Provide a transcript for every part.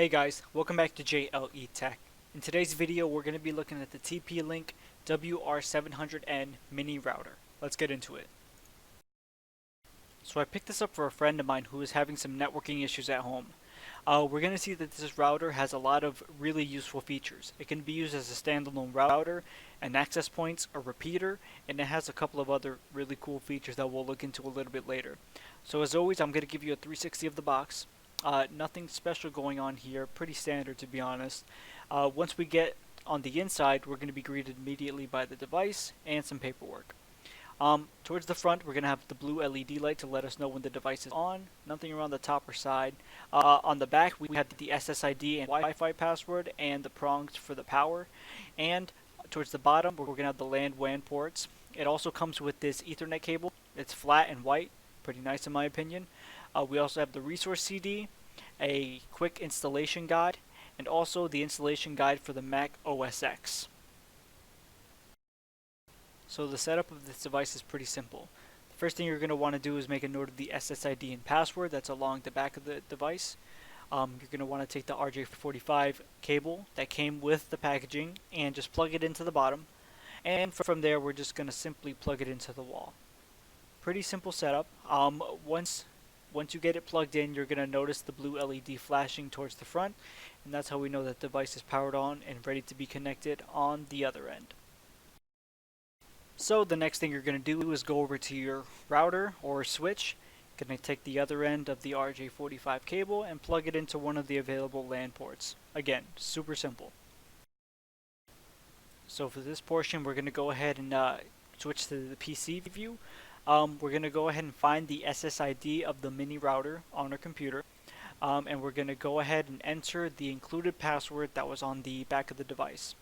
Hey guys, welcome back to JLETek. In today's video, we're going to be looking at the TP-Link WR700N mini router. Let's get into it. So I picked this up for a friend of mine who is having some networking issues at home. We're going to see that this router has a lot of really useful features. It can be used as a standalone router, an access points, a repeater, and it has a couple of other really cool features that we'll look into a little bit later. So as always, I'm going to give you a 360 of the box. Nothing special going on here, pretty standard to be honest. Once we get on the inside, we're going to be greeted immediately by the device and some paperwork. Towards the front, we're going to have the blue LED light to let us know when the device is on. Nothing around the top or side. On the back, we have the SSID and Wi-Fi password and the prongs for the power. And towards the bottom, we're going to have the LAN WAN ports. It also comes with this Ethernet cable. It's flat and white, pretty nice in my opinion. We also have the resource CD, a quick installation guide, and also the installation guide for the Mac OS X. So the setup of this device is pretty simple. The first thing you're going to want to do is make a note of the SSID and password that's along the back of the device. You're going to want to take the RJ45 cable that came with the packaging and just plug it into the bottom. And from there, we're just going to simply plug it into the wall. Pretty simple setup. Once you get it plugged in, you're going to notice the blue LED flashing towards the front, and that's how we know that the device is powered on and ready to be connected on the other end. So the next thing you're going to do is go over to your router or switch. You're going to take the other end of the RJ45 cable and plug it into one of the available LAN ports. Again, super simple. So for this portion, we're going to go ahead and switch to the PC view. We're going to go ahead and find the SSID of the mini router on our computer, and we're going to go ahead and enter the included password that was on the back of the device.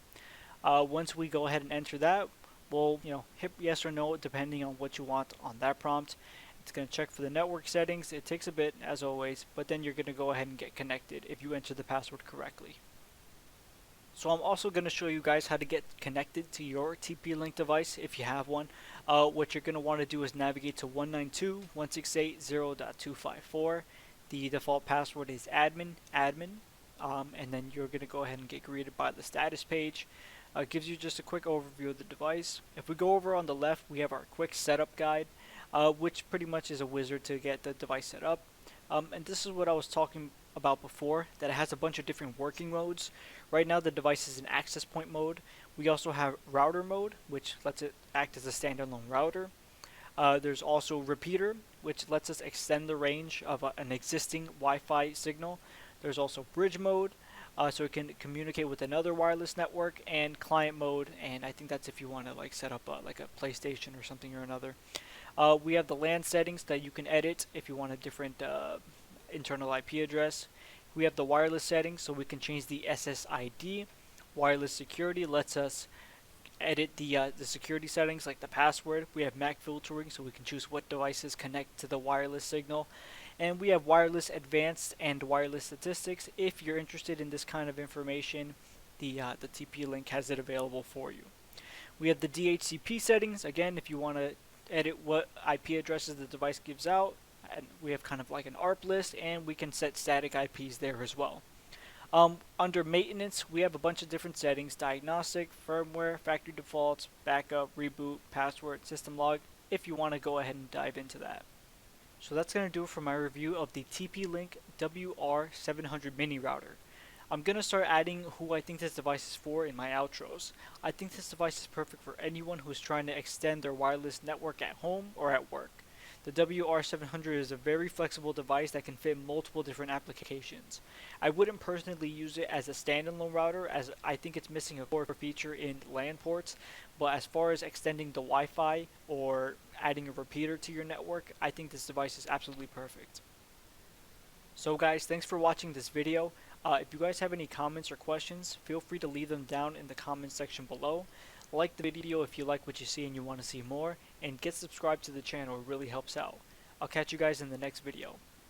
Once we go ahead and enter that, we'll hit yes or no depending on what you want on that prompt. It's going to check for the network settings. It takes a bit as always, but then you're going to go ahead and get connected if you enter the password correctly. So I'm also going to show you guys how to get connected to your TP-Link device if you have one. What you're going to want to do is navigate to 192.168.0.254. The default password is admin, and then you're going to go ahead and get greeted by the status page. It gives you just a quick overview of the device. If we go over on the left, we have our quick setup guide, which pretty much is a wizard to get the device set up. And this is what I was talking about before, that it has a bunch of different working modes. Right now the device is in access point mode. We also have router mode, which lets it act as a standalone router. There's also repeater, which lets us extend the range of an existing Wi-Fi signal. There's also bridge mode, so it can communicate with another wireless network, and client mode, and I think that's if you want to set up like a PlayStation or something or another. We have the LAN settings that you can edit if you want a different internal IP address. We have the wireless settings, so we can change the SSID. Wireless security lets us edit the security settings like the password. We have MAC filtering, so we can choose what devices connect to the wireless signal. And we have wireless advanced and wireless statistics. If you're interested in this kind of information, the TP-Link has it available for you. We have the DHCP settings, again if you want to edit what IP addresses the device gives out. And we have kind of like an ARP list, and we can set static IPs there as well. Under maintenance, we have a bunch of different settings: diagnostic, firmware, factory defaults, backup, reboot, password, system log, if you want to go ahead and dive into that. So that's going to do it for my review of the TP-Link WR700 mini router. I'm going to start adding who I think this device is for in my outros. I think this device is perfect for anyone who's trying to extend their wireless network at home or at work. The WR700 is a very flexible device that can fit multiple different applications. I wouldn't personally use it as a standalone router, as I think it's missing a core feature in LAN ports, but as far as extending the Wi-Fi or adding a repeater to your network, I think this device is absolutely perfect. So guys, thanks for watching this video. If you guys have any comments or questions, feel free to leave them down in the comments section below. Like the video if you like what you see and you want to see more, and get subscribed to the channel, it really helps out. I'll catch you guys in the next video.